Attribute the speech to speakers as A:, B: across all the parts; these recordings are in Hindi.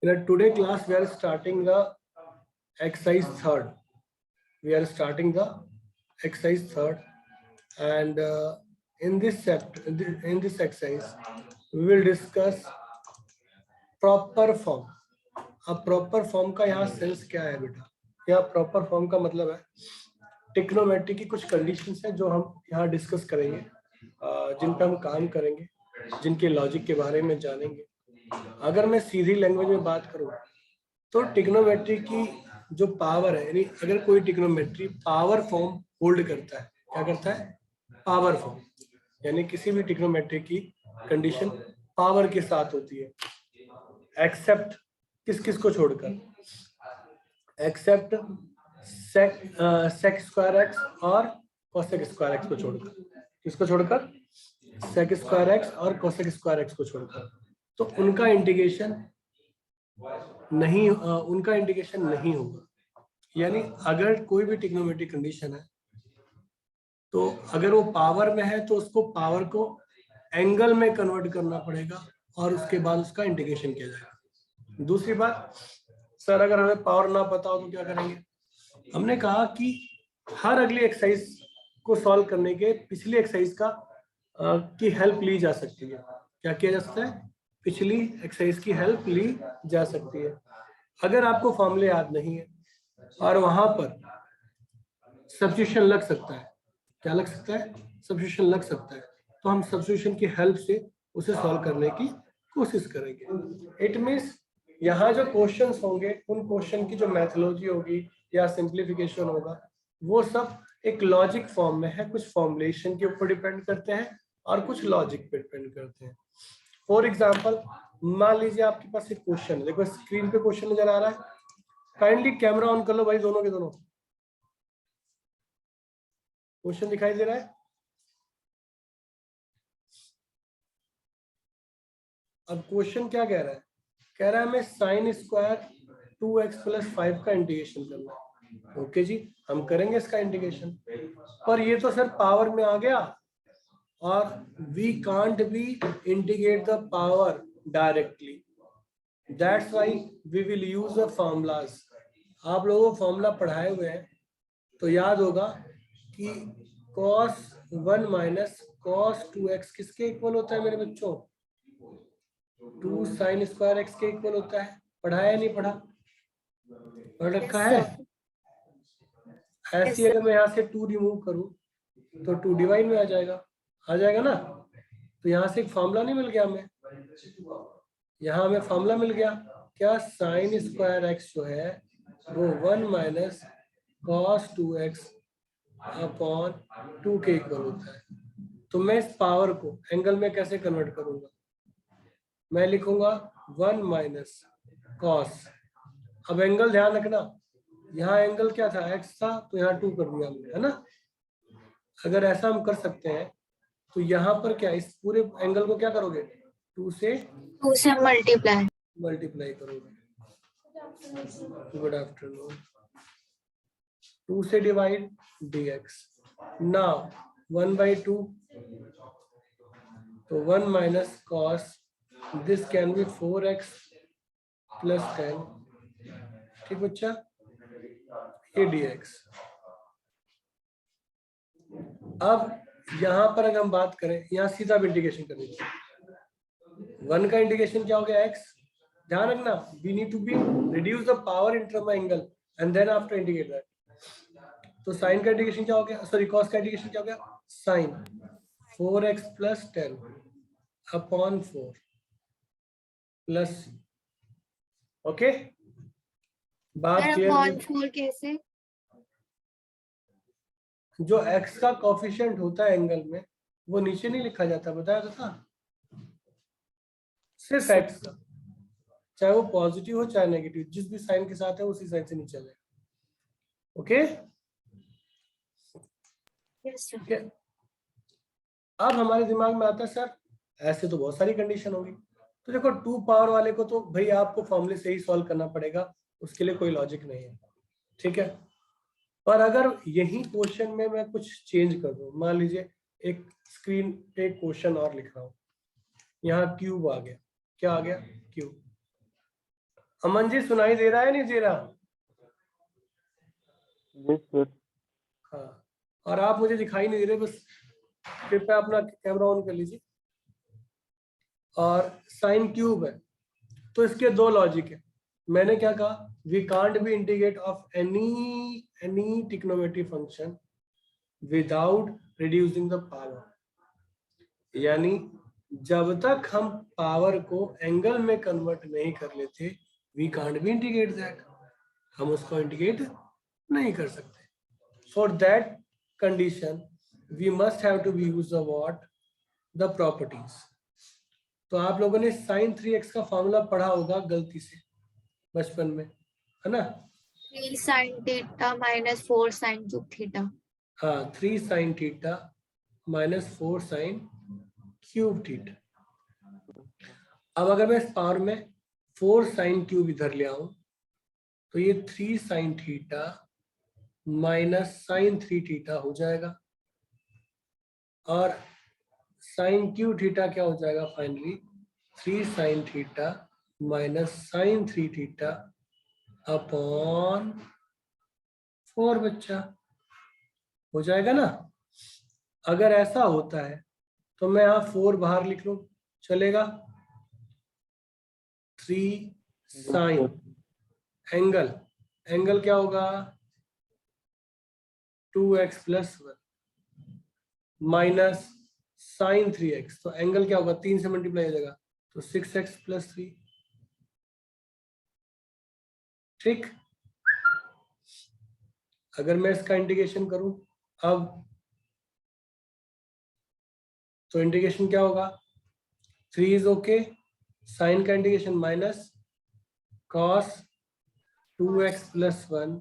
A: In today class, we are starting the exercise third. And in this exercise, we will discuss proper form. अब proper form का यहाँ सेंस क्या है बेटा? यहाँ proper form का मतलब है टिक्नोमेट्री की कुछ कंडीशंस हैं जो हम यहाँ डिस्कस करेंगे, जिन पर हम काम करेंगे, जिनके लॉजिक के बारे में जानेंगे। अगर मैं सीधी लैंग्वेज में बात करूँ तो टिक्नोमेट्री की जो पावर है, यानी अगर कोई टिक्नोमेट्री पावर फॉर्म होल्ड करता है, क्या करता है? पावर फॉर्म, यानी किसी भी टिक्नोमेट्री की कंडीशन पावर के साथ होती है, एक्सेप्ट किस को छोड़कर? एक्सेप्ट सेक स्क्वायर एक्स और कोसेक स्क्वायर एक्स को छोड़कर। किसको छोड़कर? सेक स्क्वायर एक्स और कोसेक स्क्वायर एक्स को छोड़कर। तो उनका इंटीग्रेशन नहीं होगा। यानी अगर कोई भी टिक्नोमेट्रिक कंडीशन है तो अगर वो पावर में है तो उसको पावर को एंगल में कन्वर्ट करना पड़ेगा और उसके बाद उसका इंटीग्रेशन किया जाएगा। दूसरी बात, सर अगर हमें पावर ना पता हो तो क्या करेंगे? हमने कहा कि हर अगली एक्सरसाइज को सॉल्व करने के पिछली एक्सरसाइज की हेल्प ली जा सकती है। क्या किया जा सकता है? पिछली एक्सरसाइज की हेल्प ली जा सकती है। अगर आपको फॉर्मूले याद नहीं है और वहां पर सब्स्टिट्यूशन लग सकता है, क्या लग सकता है? सब्स्टिट्यूशन लग सकता है, तो हम सब्स्टिट्यूशन की हेल्प से उसे सॉल्व करने की कोशिश करेंगे। इट मीन्स यहाँ जो क्वेश्चंस होंगे उन क्वेश्चन की जो मैथोलॉजी होगी या सिंप्लीफिकेशन होगा वो सब एक लॉजिक फॉर्म में है, कुछ फॉर्मुलेशन के ऊपर डिपेंड करते हैं और कुछ लॉजिक पे डिपेंड करते हैं। फॉर एग्जाम्पल, मान लीजिए आपके पास एक क्वेश्चन है, देखो स्क्रीन पे क्वेश्चन नजर आ रहा है, काइंडली कैमरा ऑन कर लो भाई, दोनों के दोनों। क्वेश्चन दिखाई दे रहा है? अब क्वेश्चन क्या कह रहा है? कह रहा है हमें साइन स्क्वायर 2x + 5 का इंटीग्रेशन करना है। ओके जी, हम करेंगे इसका इंटीग्रेशन, पर ये तो सर पावर में आ गया और we can't be integrate the power directly, that's why we will use the formulas. आप लोगों को फॉर्मूला पढ़ाए हुए हैं तो याद होगा कि cos 1 - cos 2x किसके इक्वल होता है मेरे बच्चों? 2 sin स्क्वायर x के इक्वल होता है। पढ़ाया या नहीं पढ़ा? पढ़ रखा है? ऐसी अगर मैं यहाँ से 2 रिमूव करूँ तो 2 डिवाइड में आ जाएगा ना। तो यहाँ से एक फॉर्मूला नहीं मिल गया हमें? यहाँ हमें फॉर्मूला मिल गया क्या? साइन स्क्वायर x जो है वो 1 - cos 2x अपॉन 2 के इक्वल होता है। तो मैं इस पावर को एंगल में कैसे कन्वर्ट करूंगा? मैं लिखूंगा 1 - cos। अब एंगल ध्यान रखना, यहाँ एंगल क्या था? x था, तो यहाँ 2 कर दिया हमने, है ना। अगर ऐसा हम कर सकते हैं तो यहाँ पर क्या, इस पूरे एंगल को क्या करोगे? 2 से मल्टीप्लाई करोगे। Good afternoon. 2 से डिवाइड dx। नाउ 1/2, तो 1 - cos, this can be 4x + 10। ठीक बच्चा, ये dx। अब यहाँ पर अगर हम बात करें, यहाँ सीधा इंटीग्रेशन कर दीजिए। 1 का इंटीग्रेशन क्या हो गया? x। ध्यान रखना, we need to be reduce the power into the angle and then after integrate that। तो साइन का इंटीग्रेशन क्या हो गया? सॉरी, cos का इंटीग्रेशन क्या हो गया? Sine 4x + 10 upon 4 plus. Okay, बात क्लियर?
B: कैसे?
A: जो x का कोफिशिएंट होता है एंगल में वो नीचे नहीं लिखा जाता, बताया था। सिर्फ x का, चाहे वो पॉजिटिव हो चाहे नेगेटिव, जिस भी साइन के साथ है उसी साइन से नीचे जाएगा। ओके, ठीक है। अब हमारे दिमाग में आता है सर ऐसे तो बहुत सारी कंडीशन होगी, तो देखो 2 पावर वाले को तो भाई आपको फॉर्मूले से ही सॉल्व करना पड़ेगा, उसके लिए कोई लॉजिक नहीं है, ठीक है। पर अगर यही क्वेश्चन में मैं कुछ चेंज कर दूं, मान लीजिए एक स्क्रीन पे क्वेश्चन और लिख रहा हूं, यहाँ क्यूब आ गया। क्या आ गया? क्यूब। अमन जी सुनाई दे रहा है नहीं दे रहा?
B: Yes sir.
A: हाँ, और आप मुझे दिखाई नहीं दे रहे, बस कृपया अपना कैमरा ऑन कर लीजिए। और साइन क्यूब है तो इसके दो लॉजिक है। मैंने क्या कहा, we can't be integrate of any trigonometry function without reducing the power. यानी जब तक हम पावर को एंगल में कन्वर्ट नहीं कर लेते, we can't be integrate that, हम उसको इंटीग्रेट नहीं कर सकते। For that condition we must have to be use the what, the properties. तो आप लोगों ने साइन 3x का फॉर्मूला पढ़ा होगा गलती से बचपन में, है ना?
C: 3 sin theta minus 4 sin cube theta।
A: हाँ, 3 sin theta minus 4 sin cube theta. अब अगर मैं इस पावर में 4 sin क्यूब इधर ले आऊं तो ये 3 sin theta minus sin 3 theta हो जाएगा, और sin क्यूब थीटा क्या हो जाएगा finally, 3 sin theta minus sin 3 theta upon 4 बच्चा हो जाएगा ना। अगर ऐसा होता है तो मैं यहाँ 4 बाहर लिख लूं, चलेगा? 3 साइन एंगल, एंगल क्या होगा 2x plus 1 minus sign 3x, तो एंगल क्या होगा 3 से मल्टीप्लाई हो जाएगा तो 6x प्लस 3। ठीक, अगर मैं इसका इंटीग्रेशन करूं अब तो इंटीग्रेशन क्या होगा, 3 इज ओके, साइन का integration minus cos 2x plus 1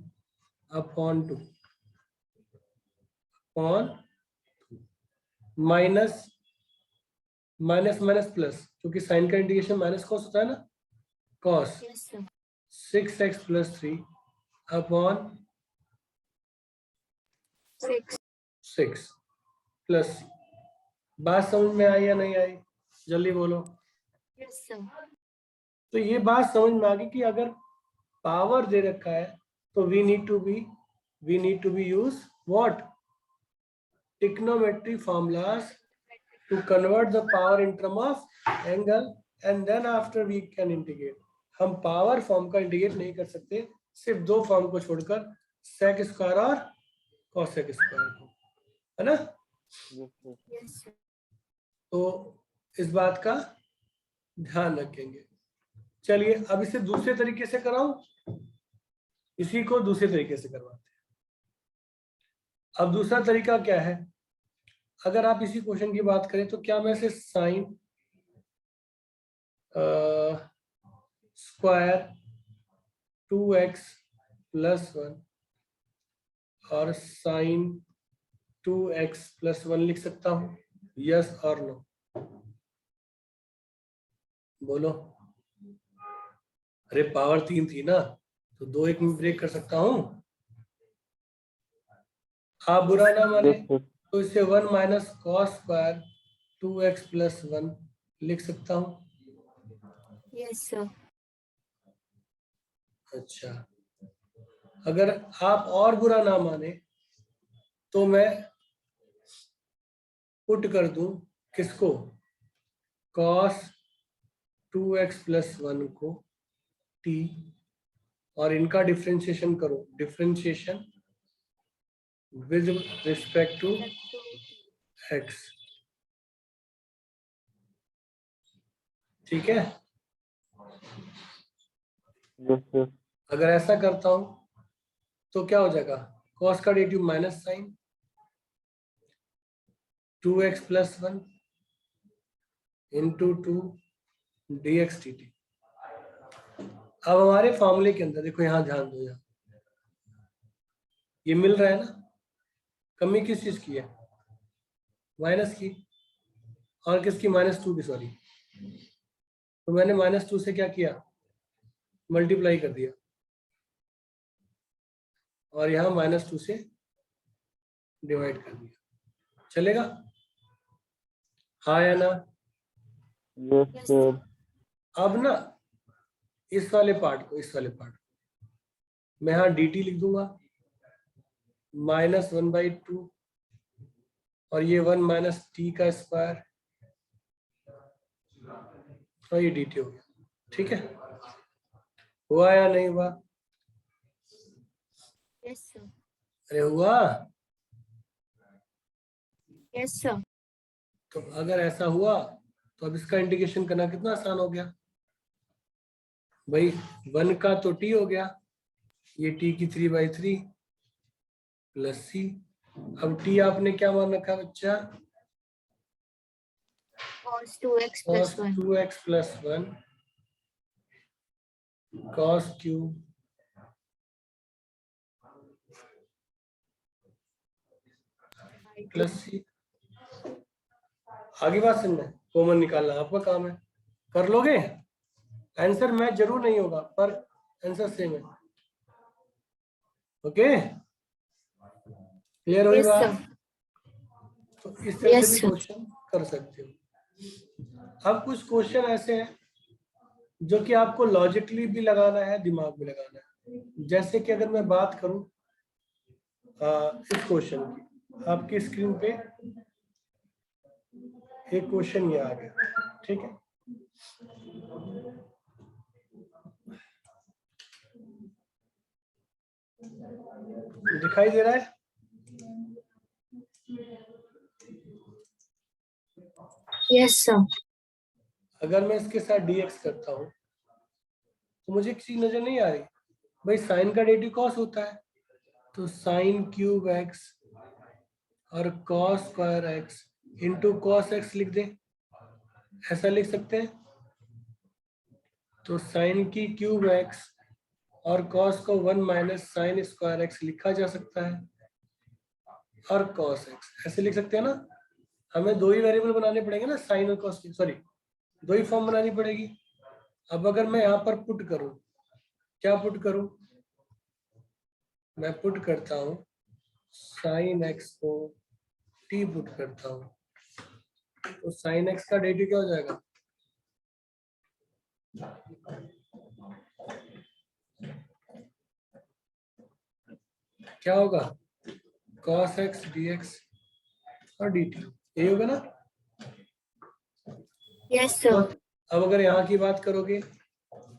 A: upon 2 upon minus minus minus plus, क्योंकि साइन का इंटीग्रेशन माइनस कॉस होता है ना, cos
C: Yes sir।
A: 6x plus 3 upon
C: 6।
A: 6 plus. बात समझ में आई या नहीं आई, जल्दी बोलो।
C: Yes sir।
A: तो ये बात समझ में आ गई कि अगर पावर दे रखा है तो we need to be use what, trigonometry formulas to convert the power in term of angle, and then after we can integrate। हम पावर फॉर्म का इंटीग्रेट नहीं कर सकते, सिर्फ दो फॉर्म को छोड़कर, सेक स्क्वायर और कॉसेक स्क्वायर को, है ना?
C: Yes sir।
A: तो इस बात का ध्यान रखेंगे। चलिए अब इसे दूसरे तरीके से कराऊं, इसी को दूसरे तरीके से करवाते हैं। अब दूसरा तरीका क्या है, अगर आप इसी क्वेश्चन की बात करें तो क्या मैं इसे साइन स्क्वायर 2x प्लस 1 और साइन 2x प्लस 1 लिख सकता हूं, यस और नो? बोलो। अरे पावर 3 थी ना, तो 2 एक में ब्रेक कर सकता हूं। आप बुरा ना माने तो इसे 1 minus cos square 2x plus 1 लिख सकता हूं।
C: Yes sir।
A: अच्छा, अगर आप और बुरा ना माने तो मैं पुट कर दूं किसको, cos 2x प्लस 1 को t, और इनका डिफरेंशिएशन करो, differentiation with respect to x। ठीक है, अगर ऐसा करता हूं तो क्या हो जाएगा, cos का derivative minus sine 2x plus 1 into 2 dx dt। अब हमारे फॉर्मूले के अंदर देखो, यहां ध्यान दो, यहाँ ये मिल रहा है ना, कमी किस चीज की है, माइनस की, और किसकी, -2 की, सॉरी। तो मैंने -2 से क्या किया, मल्टीप्लाई कर दिया, और यहाँ -2 से डिवाइड कर दिया, चलेगा? हाँ या ना?
B: Yes sir.
A: अब ना इस वाले पार्ट को मैं यहाँ dt लिख दूंगा -1/2 और ये 1 माइनस टी का स्क्वायर और ये dt हो गया। ठीक है, हुआ या नहीं हुआ?
C: Yes, sir.
A: अरे हुआ।
C: Yes, sir.
A: तो अगर ऐसा हुआ तो अब इसका इंटीग्रेशन करना कितना आसान हो गया भाई। 1 का तो t हो गया, ये t की 3/3 प्लस c। अब t आपने क्या मान रखा बच्चा?
C: Cos 2x plus 1.
A: 2x plus 1 cos cube plus c। आगे बात समझना, कॉमन निकालना आपका काम है, कर लोगे? आंसर मैच जरूर नहीं होगा पर आंसर सेम है। ओके, क्लियर हुई
C: Yes,
A: बात?
C: sir.
A: तो इस तरह
C: Yes,
A: से भी
C: sir.
A: क्वेश्चन कर सकते हो। अब कुछ क्वेश्चन ऐसे हैं जो कि आपको लॉजिकली भी लगाना है, दिमाग भी लगाना है। जैसे कि अगर मैं बात करूं इस क्वेश्चन की, आपकी स्क्रीन पे एक क्वेश्चन ये आ गया, ठीक है। दिखाई दे रहा है?
C: Yes, sir.
A: अगर मैं इसके साथ dx करता हूं तो मुझे एक चीज नजर नहीं आ रही भाई, साइन का डेरिवेटिव कॉस होता है, तो साइन क्यूब x और cos square x into cos x लिख दे, ऐसा लिख सकते हैं। तो साइन की क्यूब x और कॉस को 1 माइनस साइन स्क्वायर x लिखा जा सकता है, और कॉस x ऐसे लिख सकते हैं ना। हमें दो ही वेरिएबल बनाने पड़ेंगे ना, साइन और कॉस की, सॉरी दो ही फॉर्म बनानी पड़ेगी। अब अगर मैं यहाँ पर पुट करूं, क्या पुट करूं? मैं पुट करता हूं साइन x को t पुट करता हूं, तो साइन x का डेरिवेटिव क्या हो जाएगा? क्या होगा? cos x dx और dt, ये होगा ना।
C: Yes, sir.
A: अब अगर यहाँ की बात करोगे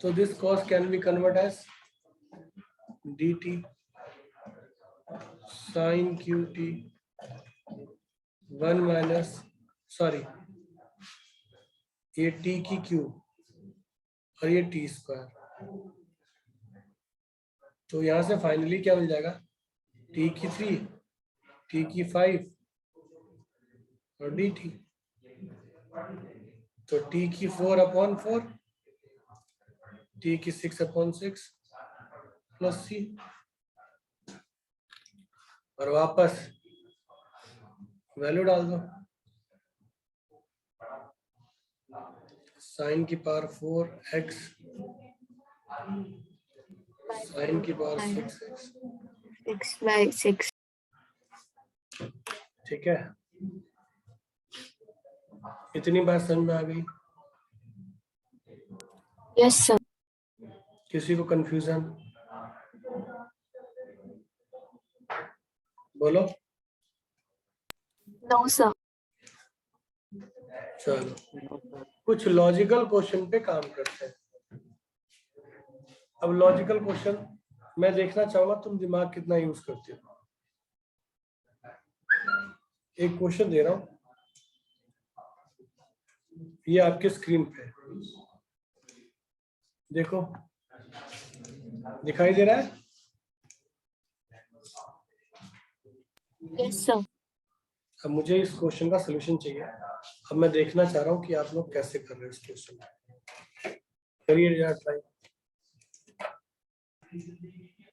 A: तो this cos can be convert as dt sin qt 1 minus, sorry ये t की क्यूब और ये t स्क्वायर, तो यहाँ से फाइनली क्या मिल जाएगा? t की 3, t की 5 और dt, तो t की 4/4, t की 6/6 प्लस c, और वापस वैल्यू डाल दो, साइन की पावर 4x साइन की पावर 6x,
C: 6/6.
A: ठीक है। इतनी बात समझ में आ गई?
C: Yes, sir.
A: किसी को कंफ्यूजन? बोलो।
C: No, sir.
A: चलो कुछ लॉजिकल क्वेश्चन पे काम करते हैं। अब लॉजिकल क्वेश्चन मैं देखना चाहूंगा तुम दिमाग कितना यूज करते हो। एक क्वेश्चन दे रहा हूं, ये आपके स्क्रीन पे देखो, दिखाई दे रहा है?
C: Yes, sir.
A: अब मुझे इस क्वेश्चन का सलूशन चाहिए। अब मैं देखना चाह रहा हूँ कि आप लोग कैसे कर रहे हो इस क्वेश्चन को। करिए यार ट्राई।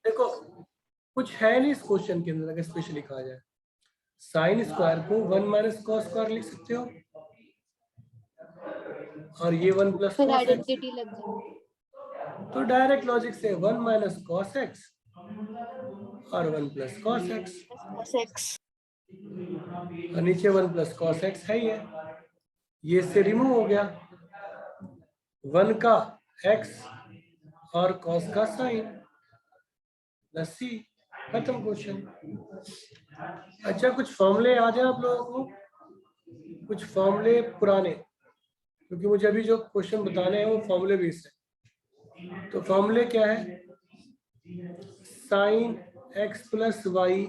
A: देखो कुछ है नहीं इस क्वेश्चन के अंदर, अगर स्पेशली कहा जाए साइन स्क्वायर को 1 माइनस कॉस स्क्वायर लिख सकते हो, और ये 1 प्लस
C: फिर
A: कॉस एक्स,
C: आइडेंटिटी लग जाएगी।
A: तो डायरेक्ट लॉजिक से 1 माइनस कॉस एक्स और 1 plus cos x,
C: Cos x.
A: और नीचे 1 प्लस कॉस एक्स है ही है, ये से रिमूव हो गया। 1 का x और कॉस का साइन, लस्सी, खत्म क्वेश्चन। अच्छा, कुछ फॉर्मूले याद है आप लोगों को? कुछ फॉर्मूले पुराने, क्योंकि मुझे अभी जो क्वेश्चन बताने हैं वो फॉर्मूले बेस्ड है। तो फॉर्मूले क्या है? Sine x plus y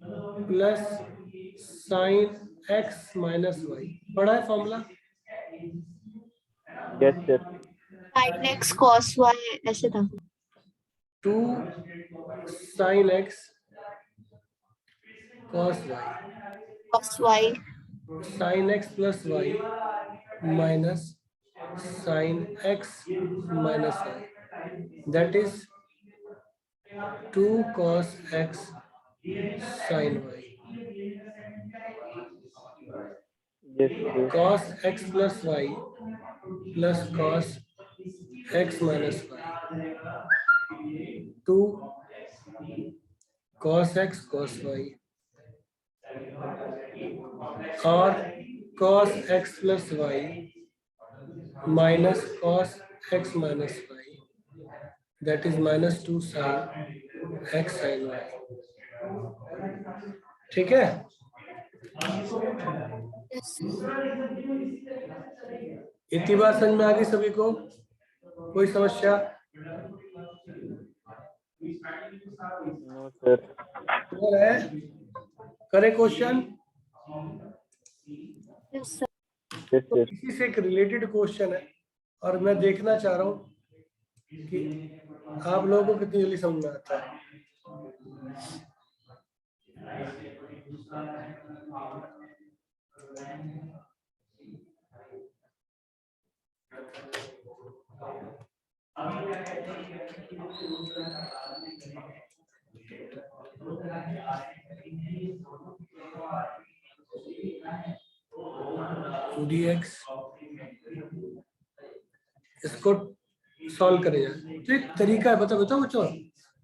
A: plus sine x minus y, पढ़ा है formula?
B: Yes sir.
C: sin x cos y ऐसे था।
A: 2 sine x cos y,
C: cos y
A: sine x plus y minus sine x minus y, that is 2 cos x sin y।
B: Yes sir.
A: cos x plus y plus cos x minus y, 2 cos x cos y और cos x plus y minus cos x minus y, that is minus 2 sin x sin y। ठीक है?
C: yes
A: इतनी बात समझ में आ गई सभी को? कोई समस्या?
B: No sir.
A: क्लियर है? करे क्वेश्चन?
C: yes sir
B: यस
A: तो
B: सर।
A: इसी से एक रिलेटेड क्वेश्चन है और मैं देखना चाह रहा हूँ कि आप लोगों को कितनी जल्दी समझ में आता है। dx इसको सॉल्व करेगा तो एक तरीका है, बताओ बच्चों।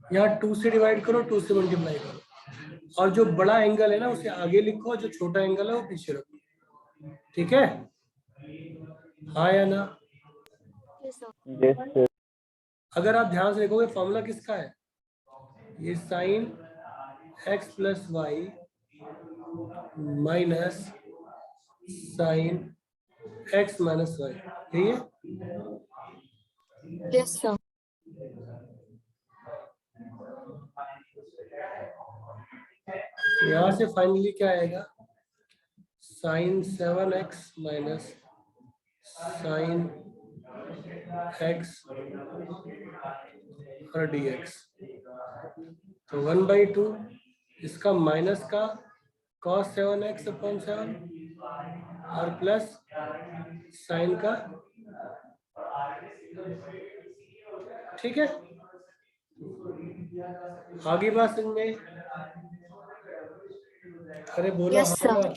A: यहाँ 2 से डिवाइड करो, 2 से मल्टीप्लाई करो, और जो बड़ा एंगल है ना उसे आगे लिखो, जो छोटा एंगल है वो पीछे रखो। ठीक है? हाँ या ना?
C: yes sir
B: yes sir.
A: अगर आप ध्यान से देखोगे फॉर्मूला किसका है? ये sine x plus y minus sine x minus y, यही है?
C: yes sir
A: यहाँ से फाइनली क्या आएगा? Sine 7x minus sine x और dx, तो 1/2 इसका माइनस का cos 7x अपॉन 7 और प्लस साइन का। ठीक है? आगे बात समझ में? अरे बोलो
C: yes
A: हाँ
C: sir
A: ना।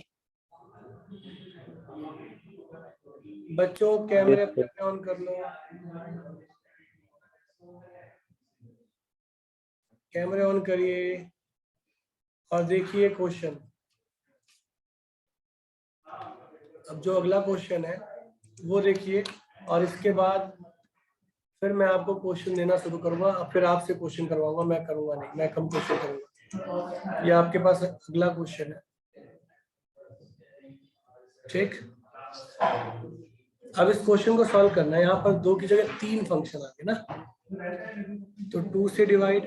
A: बच्चों कैमरे अपने ऑन कर लो, कैमरे ऑन करिए और देखिए क्वेश्चन। अब जो अगला क्वेश्चन है वो देखिए, और इसके बाद फिर मैं आपको क्वेश्चन देना शुरू करूंगा, अब फिर आपसे क्वेश्चन करवाऊंगा, मैं करूंगा नहीं, मैं कम क्वेश्चन करूंगा। ये आपके पास अगला क्वेश्चन है। ठीक, अब इस क्वेश्चन को सॉल्व करना है। यहाँ पर 2 की जगह 3 फंक्शन आ गए ना, तो 2 से डिवाइड,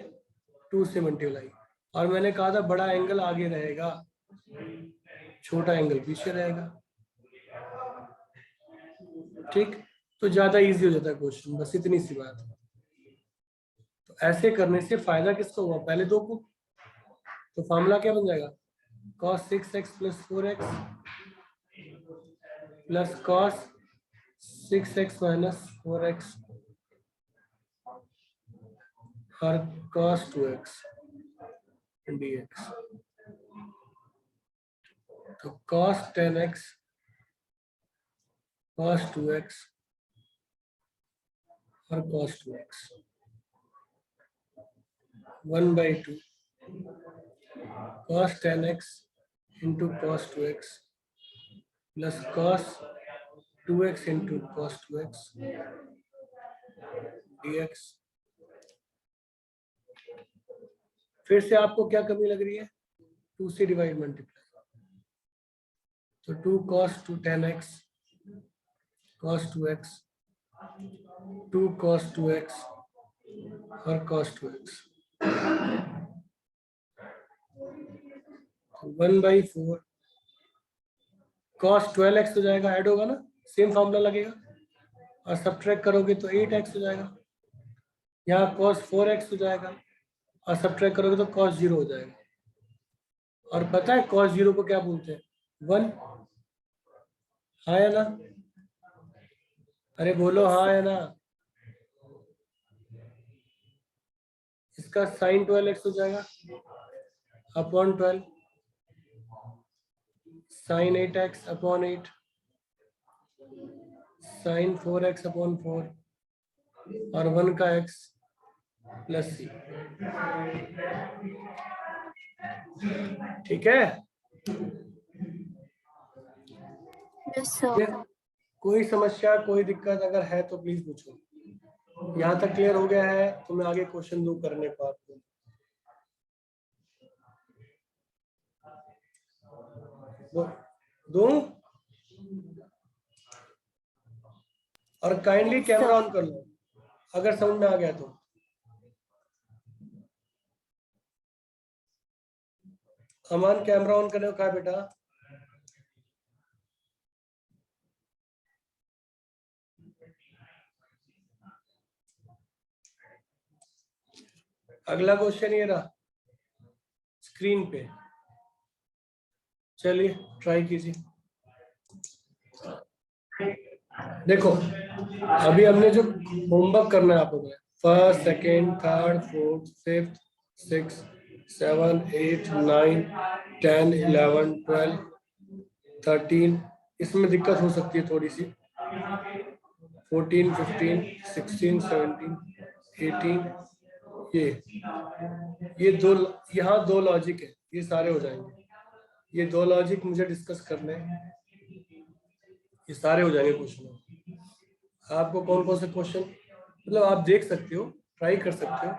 A: 2 से मल्टीप्लाई, और मैंने कहा था बड़ा एंगल आगे रहेगा, छोटा एंगल पीछे रहेगा। ठीक, तो ज्यादा इजी हो जाता है क्वेश्चन, बस इतनी सी बात है। तो ऐसे करने से फायदा किसको हुआ? पहले 2 को। तो फॉर्मूला क्या बन जाएगा? cos 6x plus 4x plus cos 6x minus 4x और cos 2x dx, तो cos 10x cos 2x और cos 2x 1/2 cos 10x into cos 2x plus cos 2x into cos 2x dx फिर से आपको क्या कमी लग रही है? 2 से डिवाइड मल्टीप्लाई, तो 2 cos 2 10x cos 2x 2 cos 2x और cos 2x 1/4 cos 12x हो जाएगा, ऐड होगा ना, सेम फॉर्मूला लगेगा, और सब्ट्रैक्ट करोगे तो 8x हो जाएगा। यहाँ cos 4x हो जाएगा और सब्ट्रैक्ट करोगे तो cos 0 हो जाएगा। और पता है cos 0 को क्या बोलते हैं? 1। हाँ या ना? अरे बोलो हाँ या ना? इसका sin 12x हो जाएगा upon 12, sin 8x upon 8, sin 4x upon 4 और 1 का x प्लस c। ठीक है?
C: Yes, sir.
A: ये कोई समस्या, कोई दिक्कत अगर है तो प्लीज पूछो। यहाँ तक क्लियर हो गया है तो मैं आगे क्वेश्चन दूं करने को आपको। दूं? और kindly
C: Yes,
A: camera
C: sir.
A: On कर लो अगर समझ में आ गया तो। अमान कैमरा ऑन करने को कहा बेटा। अगला क्वेश्चन ये रहा स्क्रीन पे, चलिए ट्राई कीजिए। देखो अभी हमने जो होमवर्क करना है आपको, first second third fourth fifth 6 7 8 9 10 11 12 13, इसमें दिक्कत हो सकती है थोड़ी सी, 14 15 16 17 18, ये दो, यहाँ 2 लॉजिक है, ये सारे हो जाएंगे। ये 2 लॉजिक मुझे डिस्कस करने हैं, ये सारे हो जाएंगे क्वेश्चन। आपको कौन कौन से क्वेश्चन, मतलब आप देख सकते हो, ट्राई कर सकते हो।